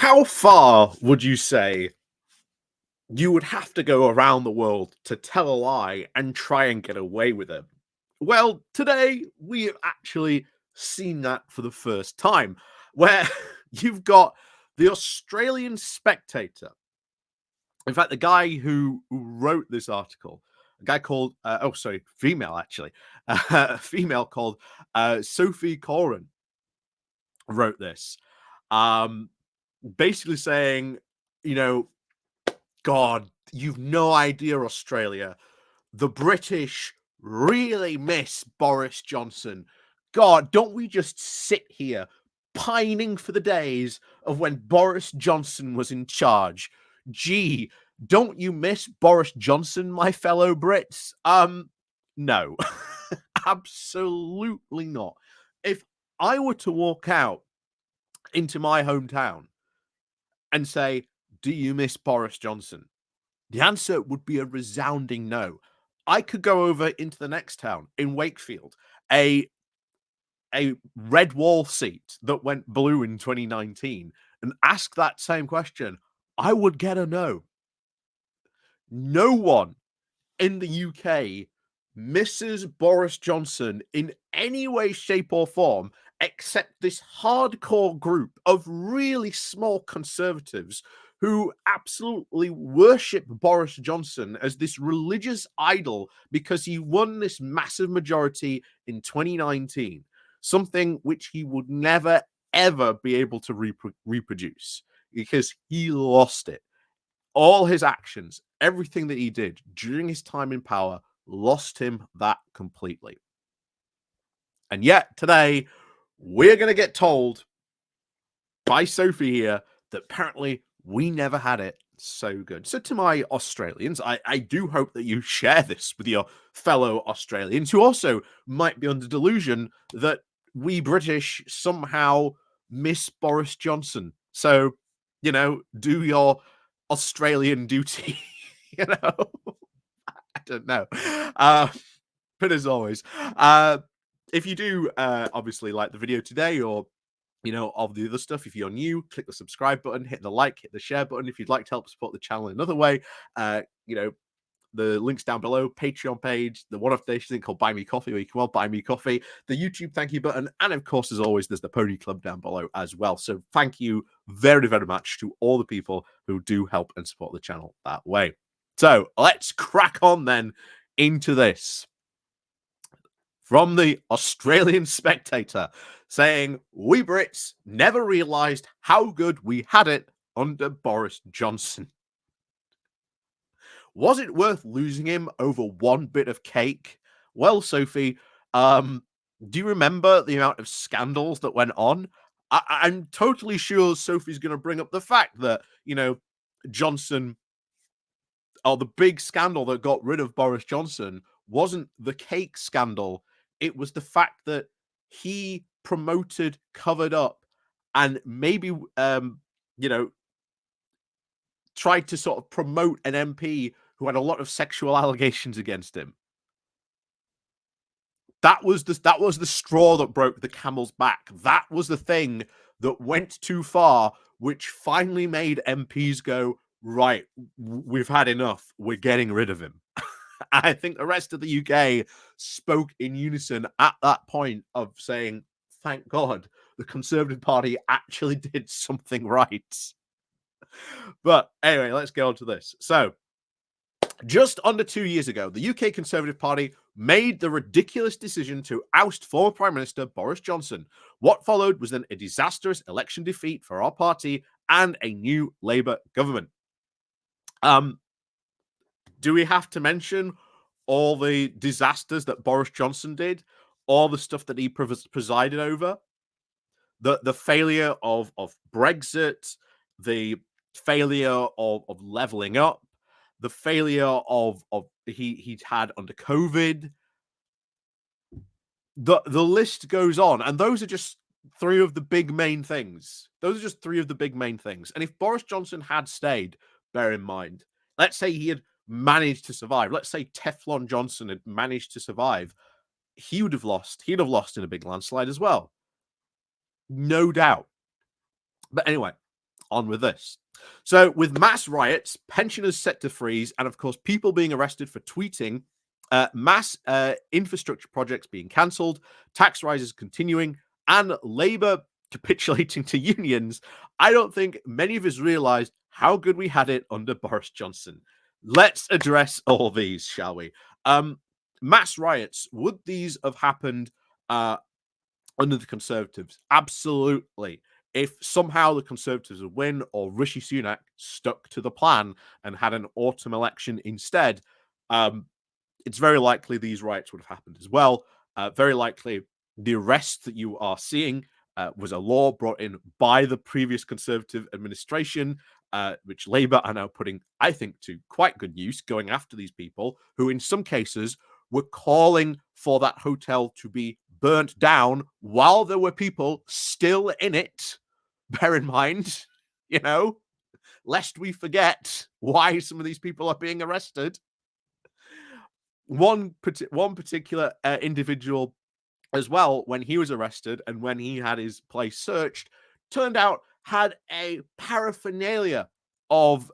How far would you say you would have to go around the world to tell a lie and try and get away with it? Well, today we have actually seen that for the first time, where you've got the Australian Spectator. In fact, the guy who wrote this article, a guy called, female actually, a female called Sophie Coren wrote this. Um, Basically saying, you know, God, you've no idea, Australia. The British really miss Boris Johnson. God, don't we just sit here pining for the days of when Boris Johnson was in charge? Gee, don't you miss Boris Johnson, my fellow Brits? No. Absolutely not. If I were to walk out into my hometown and say, "Do you miss Boris Johnson?" The answer would be a resounding no. I could go over into the next town in Wakefield, a red wall seat that went blue in 2019, and ask that same question. I would get a no. No one in the UK misses Boris Johnson in any way, shape, or form, except this hardcore group of really small conservatives who absolutely worship Boris Johnson as this religious idol because he won this massive majority in 2019, something which he would never, ever be able to reproduce because he lost it. All his actions, everything that he did during his time in power, lost him that completely. And yet today, we're going to get told by Sophie here that apparently we never had it so good. So to my Australians, I do hope that you share this with your fellow Australians who also might be under delusion that we British somehow miss Boris Johnson. So, do your Australian duty, you know? I don't know. But as always, if you do obviously like the video today or of the other stuff, if you're new, click the subscribe button, hit the like, hit the share button. If you'd like to help support the channel in another way, you know, the links down below, Patreon page, the one-off donation thing called Buy Me Coffee, where you can buy me coffee, the YouTube thank you button, and of course, as always, there's the Pony Club down below as well. So thank you very, very much to all the people who do help and support the channel that way. So let's crack on then into this. From the Australian Spectator, saying, "We Brits never realised how good we had it under Boris Johnson. Was it worth losing him over one bit of cake?" Well, Sophie, do you remember the amount of scandals that went on? I'm totally sure Sophie's going to bring up the fact that, Johnson, or the big scandal that got rid of Boris Johnson wasn't the cake scandal. It was the fact that he promoted, covered up, and maybe, tried to sort of promote an MP who had a lot of sexual allegations against him. That was the straw that broke the camel's back. That was the thing that went too far, which finally made MPs go, right, we've had enough. We're getting rid of him. I think the rest of the UK spoke in unison at that point of saying, thank God, the Conservative Party actually did something right. But anyway, let's get on to this. So, just under 2 years ago, the UK Conservative Party made the ridiculous decision to oust former Prime Minister Boris Johnson. What followed was then a disastrous election defeat for our party and a new Labour government. Do we have to mention all the disasters that Boris Johnson did? All the stuff that he presided over? The failure of Brexit, the failure of levelling up, the failure of he'd had under COVID. The list goes on, and those are just three of the big main things. Those are just three of the big main things. And if Boris Johnson had stayed, bear in mind, let's say he had managed to survive. Let's say Teflon Johnson had managed to survive. He would have lost. He'd have lost in a big landslide as well. No doubt. But anyway, on with this. So, with mass riots, pensioners set to freeze, and of course, people being arrested for tweeting, mass infrastructure projects being cancelled, tax rises continuing, and Labour capitulating to unions, I don't think many of us realised how good we had it under Boris Johnson. Let's address all these, shall we? Mass riots, would these have happened under the Conservatives? Absolutely. If somehow the Conservatives would win or Rishi Sunak stuck to the plan and had an autumn election instead, it's very likely these riots would have happened as well. Very likely the arrest that you are seeing was a law brought in by the previous Conservative administration, which Labour are now putting, I think, to quite good use, going after these people who, in some cases, were calling for that hotel to be burnt down while there were people still in it. Bear in mind, lest we forget why some of these people are being arrested. One particular individual as well, when he was arrested and when he had his place searched, turned out had a paraphernalia of,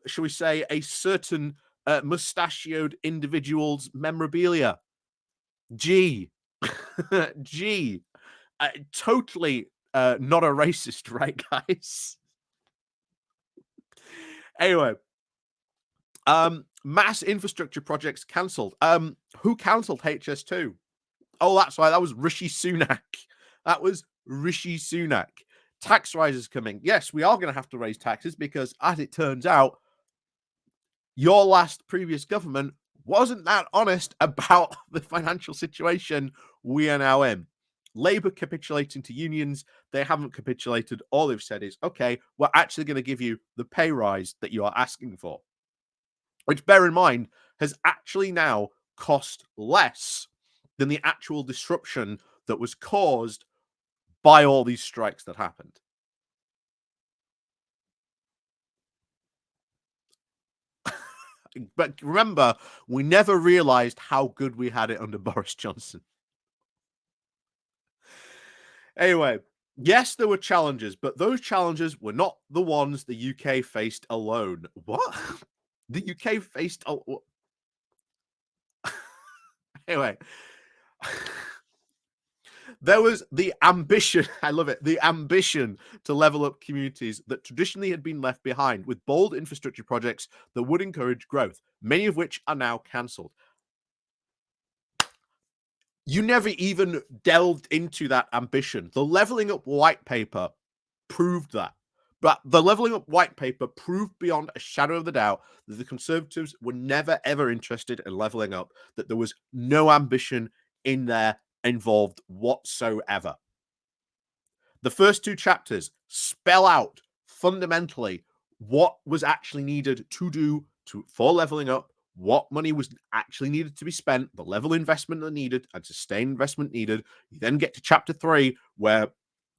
shall we say, a certain mustachioed individual's memorabilia. Gee. Gee. Totally not a racist, right, guys? Anyway, mass infrastructure projects cancelled. Who cancelled HS2? Oh, that's right. That was Rishi Sunak. That was Rishi Sunak. Tax rises coming. Yes, we are going to have to raise taxes because, as it turns out, your last previous government wasn't that honest about the financial situation we are now in. Labour capitulating to unions. They haven't capitulated. All they've said is, okay, we're actually going to give you the pay rise that you are asking for. Which, bear in mind, has actually now cost less than the actual disruption that was caused by all these strikes that happened. But remember, we never realized how good we had it under Boris Johnson. Anyway, yes, there were challenges, but those challenges were not the ones the UK faced alone. What? The UK faced... Anyway... There was the ambition, I love it, the ambition to level up communities that traditionally had been left behind with bold infrastructure projects that would encourage growth, many of which are now cancelled. You never even delved into that ambition. The levelling up white paper proved that. But the levelling up white paper proved beyond a shadow of the doubt that the Conservatives were never, ever interested in levelling up, that there was no ambition in there involved whatsoever. The first two chapters spell out fundamentally what was actually needed to do for leveling up, what money was actually needed to be spent, the level of investment that needed, and sustained investment needed. You then get to chapter 3, where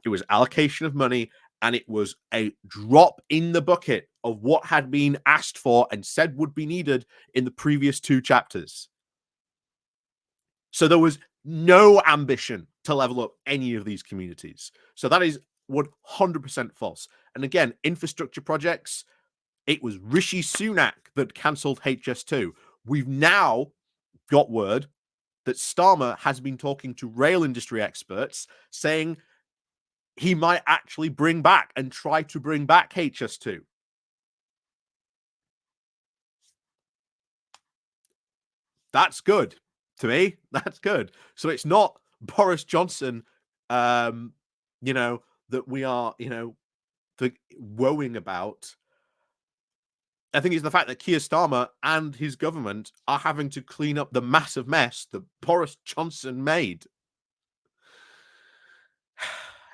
it was allocation of money, and it was a drop in the bucket of what had been asked for and said would be needed in the previous two chapters. So there was no ambition to level up any of these communities. So that is 100% false. And again, infrastructure projects, it was Rishi Sunak that cancelled HS2. We've now got word that Starmer has been talking to rail industry experts saying he might actually bring back and try to bring back HS2. That's good. To me, that's good. So it's not Boris Johnson, that we are, woeing about. I think it's the fact that Keir Starmer and his government are having to clean up the massive mess that Boris Johnson made.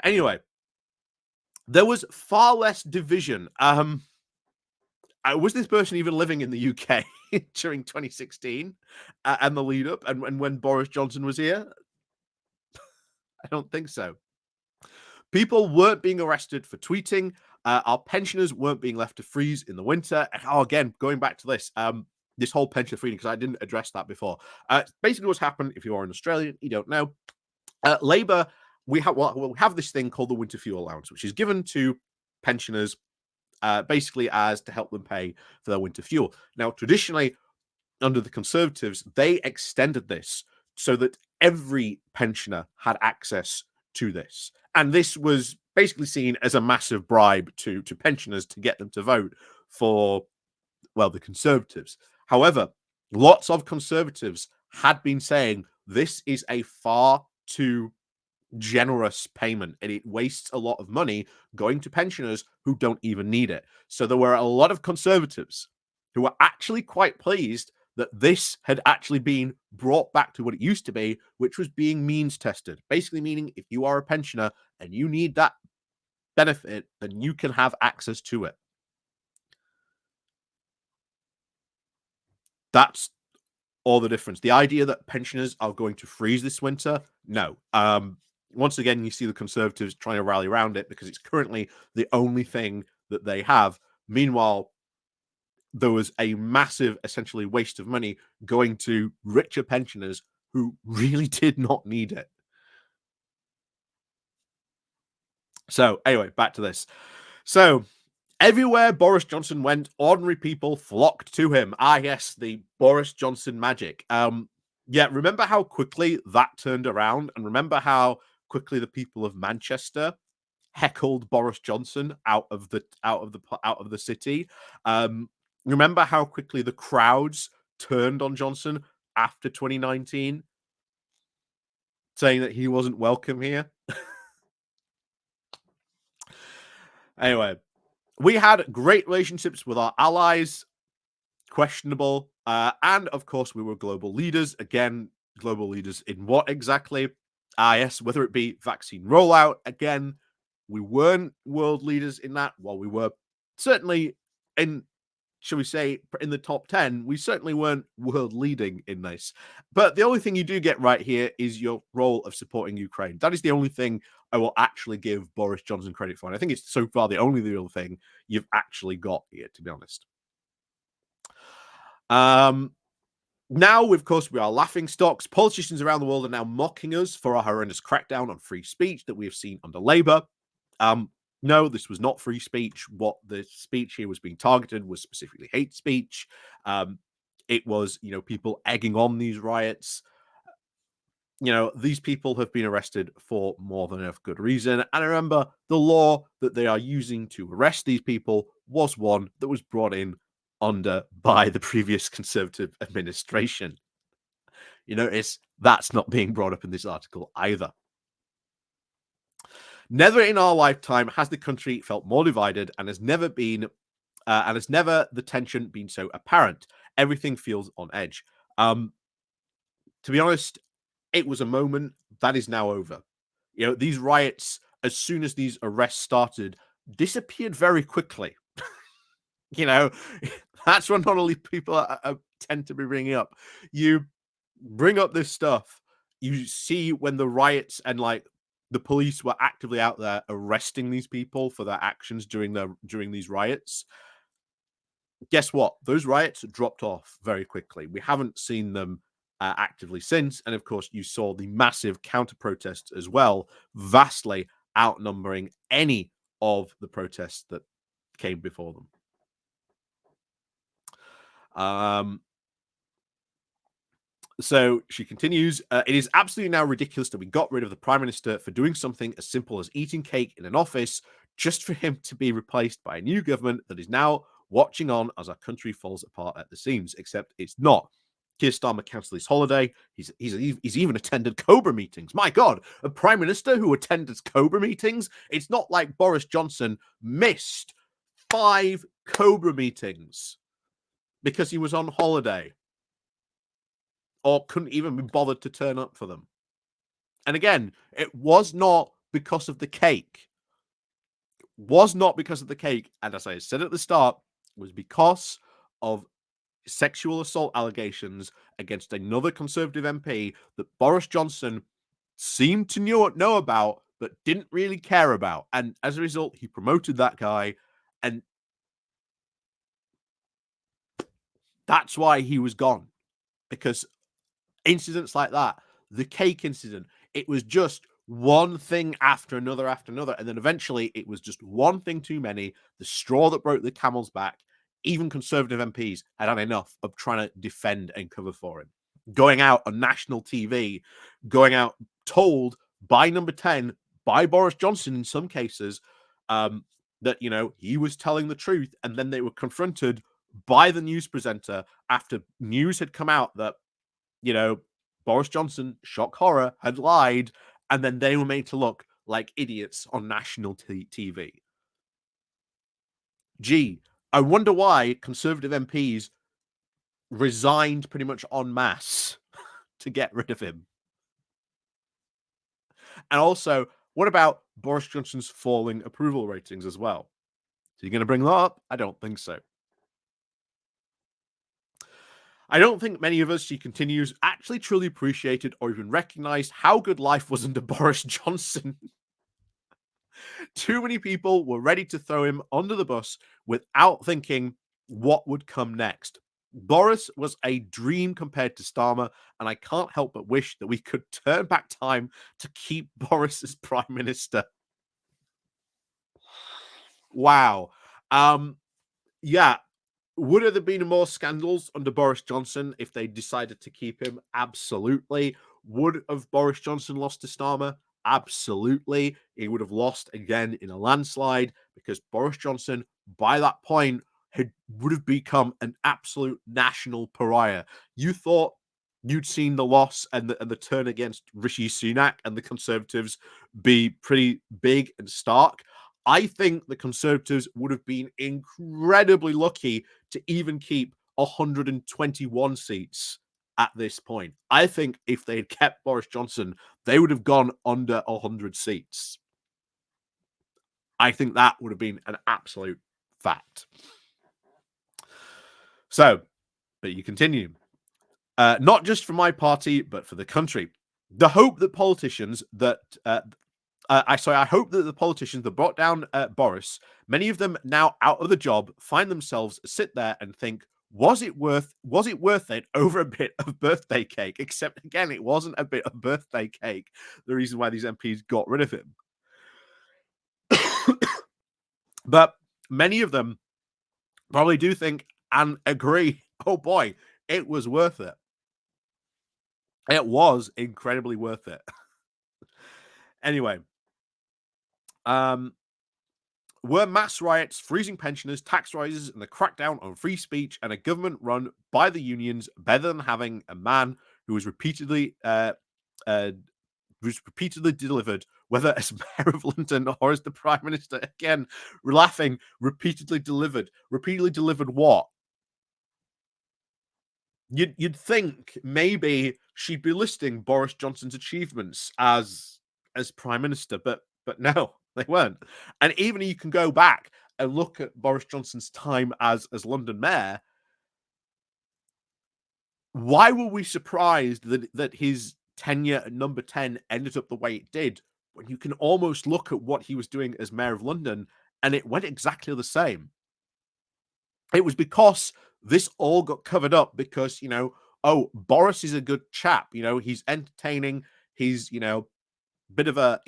Anyway, there was far less division. Was this person even living in the UK during 2016 and the lead up and when Boris Johnson was here? I don't think so. People weren't being arrested for tweeting. Our pensioners weren't being left to freeze in the winter. Again, going back to this whole pension freedom, because I didn't address that before. Basically, what's happened, if you are an Australian, you don't know, Labour, we have this thing called the winter fuel allowance, which is given to pensioners basically as to help them pay for their winter fuel. Now, traditionally, under the Conservatives, they extended this so that every pensioner had access to this. And this was basically seen as a massive bribe to pensioners to get them to vote for, well, the Conservatives. However, lots of Conservatives had been saying this is a far too generous payment and it wastes a lot of money going to pensioners who don't even need it. So there were a lot of Conservatives who were actually quite pleased that this had actually been brought back to what it used to be, which was being means tested. Basically, meaning if you are a pensioner and you need that benefit, then you can have access to it. That's all the difference. The idea that pensioners are going to freeze this winter, no. Once again, you see the Conservatives trying to rally around it because it's currently the only thing that they have. Meanwhile, there was a massive, essentially, waste of money going to richer pensioners who really did not need it. So, anyway, back to this. So, everywhere Boris Johnson went, ordinary people flocked to him. Ah, yes, the Boris Johnson magic. Yeah, remember how quickly that turned around, and remember how quickly the people of Manchester heckled Boris Johnson out of the city. Remember how quickly the crowds turned on Johnson after 2019, saying that he wasn't welcome here. Anyway, we had great relationships with our allies, questionable, and of course we were global leaders. Again, global leaders in what exactly? Ah, yes, whether it be vaccine rollout. Again, we weren't world leaders in that. While we were certainly in, shall we say, in the top 10, we certainly weren't world leading in this. But the only thing you do get right here is your role of supporting Ukraine. That is the only thing I will actually give Boris Johnson credit for. And I think it's so far the only real thing you've actually got here, to be honest. Now, of course, we are laughing stocks. Politicians around the world are now mocking us for our horrendous crackdown on free speech that we have seen under Labour. No, this was not free speech. What the speech here was being targeted was specifically hate speech. It was, people egging on these riots. These people have been arrested for more than enough good reason. And remember, the law that they are using to arrest these people was one that was brought in by the previous Conservative administration. You notice that's not being brought up in this article either. Never in our lifetime has the country felt more divided, and has never the tension been so apparent. Everything feels on edge. To be honest, it was a moment that is now over. These riots, as soon as these arrests started, disappeared very quickly. That's what not only people tend to be bringing up. You bring up this stuff, you see when the riots and the police were actively out there arresting these people for their actions during these riots. Guess what? Those riots dropped off very quickly. We haven't seen them actively since. And of course, you saw the massive counter protests as well, vastly outnumbering any of the protests that came before them. So she continues, it is absolutely now ridiculous that we got rid of the Prime Minister for doing something as simple as eating cake in an office, just for him to be replaced by a new government that is now watching on as our country falls apart at the seams, except it's not. Keir Starmer cancelled his holiday. He's even attended Cobra meetings. My God, a Prime Minister who attends Cobra meetings? It's not like Boris Johnson missed 5 Cobra meetings because he was on holiday, or couldn't even be bothered to turn up for them. And again, it was not because of the cake. Was not because of the cake. And as I said at the start, it was because of sexual assault allegations against another Conservative MP that Boris Johnson seemed to know about, but didn't really care about. And as a result, he promoted that guy. And that's why he was gone. Because incidents like that, the cake incident, it was just one thing after another, and then eventually it was just one thing too many, the straw that broke the camel's back. Even Conservative MPs had had enough of trying to defend and cover for him. Going out on national TV, going out told by Number 10, by Boris Johnson in some cases, that, he was telling the truth. And then they were confronted by the news presenter after news had come out that, you know, Boris Johnson, shock horror, had lied. And then they were made to look like idiots on national TV. Gee, I wonder why Conservative MPs resigned pretty much en masse to get rid of him. And also, what about Boris Johnson's falling approval ratings as well? So you're going to bring that up? I don't think so. I don't think many of us, she continues, actually truly appreciated or even recognized how good life was under Boris Johnson. Too many people were ready to throw him under the bus without thinking what would come next. Boris was a dream compared to Starmer, and I can't help but wish that we could turn back time to keep Boris as prime minister. Wow. Yeah. Would have there been more scandals under Boris Johnson if they decided to keep him? Absolutely. Would have Boris Johnson lost to Starmer? Absolutely. He would have lost again in a landslide because Boris Johnson, by that point, would have become an absolute national pariah. You thought you'd seen the loss and the turn against Rishi Sunak and the Conservatives be pretty big and stark. I think the Conservatives would have been incredibly lucky to even keep 121 seats at this point. I think if they had kept Boris Johnson, they would have gone under 100 seats. I think that would have been an absolute fact. So, but you continue. Not just for my party, but for the country. The hope that politicians that I hope that the politicians that brought down Boris, many of them now out of the job, find themselves sit there and think, was it worth it over a bit of birthday cake? Except again, it wasn't a bit of birthday cake. The reason why these MPs got rid of him. But many of them probably do think and agree, oh boy, it was worth it. It was incredibly worth it. Anyway, were mass riots, freezing pensioners, tax rises, and the crackdown on free speech and a government run by the unions better than having a man who was repeatedly delivered, whether as mayor of London or as the prime minister? Again, we're laughing. Repeatedly delivered. Repeatedly delivered what? You'd think maybe she'd be listing Boris Johnson's achievements as prime minister, but no, they weren't. And even you can go back and look at Boris Johnson's time as London mayor. Why were we surprised that his tenure at Number 10 ended up the way it did, when you can almost look at what he was doing as mayor of London and it went exactly the same? It was because this all got covered up because, oh, Boris is a good chap, he's entertaining, he's, bit of a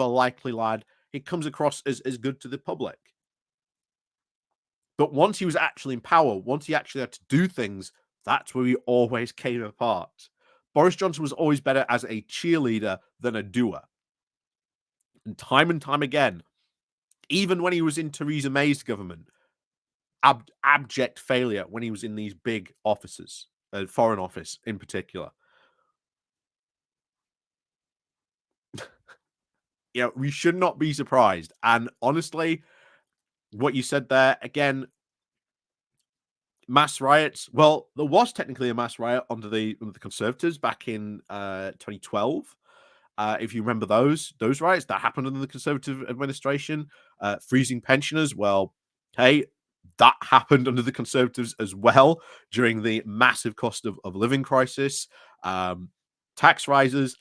likely lad. He comes across as good to the public. But once he was actually in power, once he actually had to do things, that's where we always came apart. Boris Johnson was always better as a cheerleader than a doer. And time again, even when he was in Theresa May's government, abject failure when he was in these big offices, Foreign Office in particular. We should not be surprised. And honestly, what you said there, again, mass riots. Well, there was technically a mass riot under the Conservatives back in 2012. If you remember those riots that happened under the Conservative administration, freezing pensioners. Well, hey, that happened under the Conservatives as well during the massive cost of living crisis. Tax rises,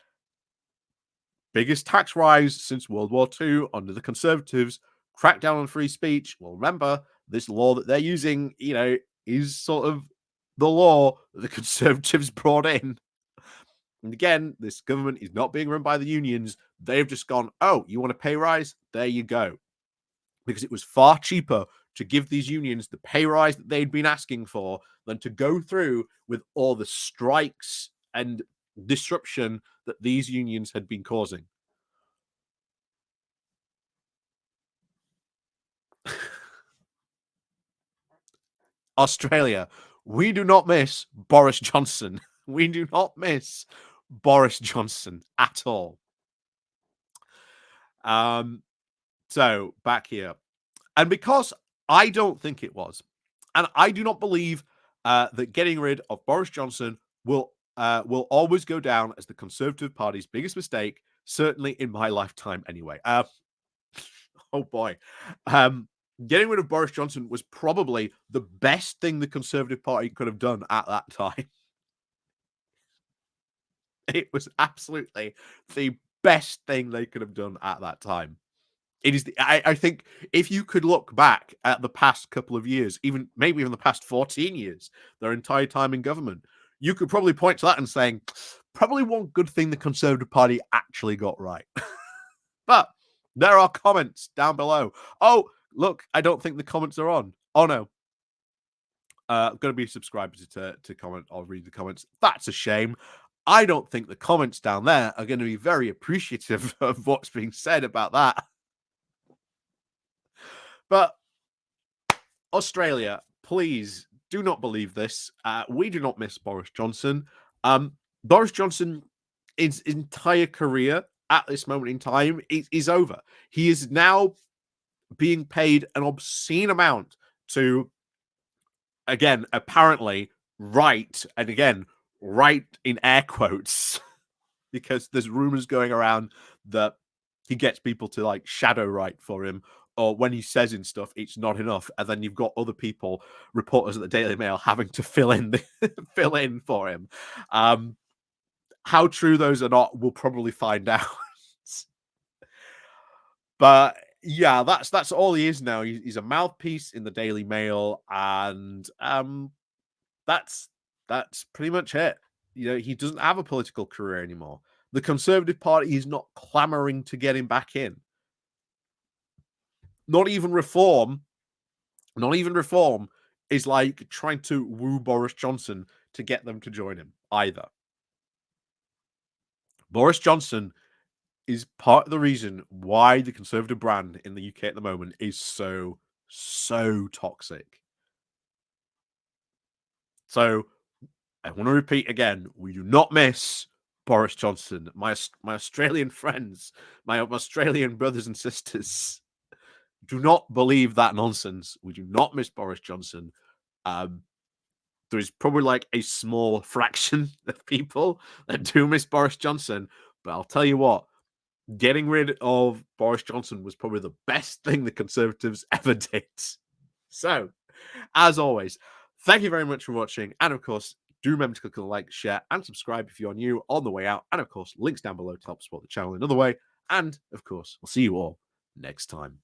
biggest tax rise since World War II under the Conservatives. Crackdown on free speech. Well, remember, this law that they're using, is sort of the law that the Conservatives brought in. And again, this government is not being run by the unions. They've just gone, oh, you want a pay rise? There you go. Because it was far cheaper to give these unions the pay rise that they'd been asking for than to go through with all the strikes and disruption that these unions had been causing. Australia, we do not miss Boris Johnson. We do not miss Boris Johnson at all. Um, so back here. And because I don't think it was, and I do not believe that getting rid of Boris Johnson will always go down as the Conservative Party's biggest mistake, certainly in my lifetime anyway. Oh boy. Um, Getting rid of Boris Johnson was probably the best thing the Conservative Party could have done at that time. It was absolutely the best thing they could have done at that time. It is I think if you could look back at the past couple of years, even maybe even the past 14 years, their entire time in government, you could probably point to that and saying, probably one good thing the Conservative Party actually got right. But there are comments down below. Oh, look, I don't think the comments are on. Oh no. I'm gonna be subscribed to comment or read the comments. That's a shame. I don't think the comments down there are going to be very appreciative of what's being said about that. But Australia, please do not believe this. We do not miss Boris Johnson. Boris Johnson, his entire career at this moment in time is over. He is now being paid an obscene amount to, again, apparently write, and again, write in air quotes, because there's rumors going around that he gets people to like shadow write for him, or when he says in stuff, it's not enough, and then you've got other people, reporters at the Daily Mail, having to fill in fill in for him. How true those are not, we'll probably find out. But yeah, that's all he is now. He's a mouthpiece in the Daily Mail, and that's that's pretty much it. You know, he doesn't have a political career anymore. The Conservative Party is not clamoring to get him back in. Not even reform, not even reform is like trying to woo Boris Johnson to get them to join him either. Boris Johnson is part of the reason why the Conservative brand in the UK at the moment is so toxic. So I want to repeat again, we do not miss Boris Johnson. My Australian friends, my Australian brothers and sisters, do not believe that nonsense. We do not miss Boris Johnson. There is probably like a small fraction of people that do miss Boris Johnson, but I'll tell you what, getting rid of Boris Johnson was probably the best thing the Conservatives ever did. So, as always, thank you very much for watching. And of course, do remember to click on the like, share, and subscribe if you're new on the way out. And of course, links down below to help support the channel another way. And of course, I'll see you all next time.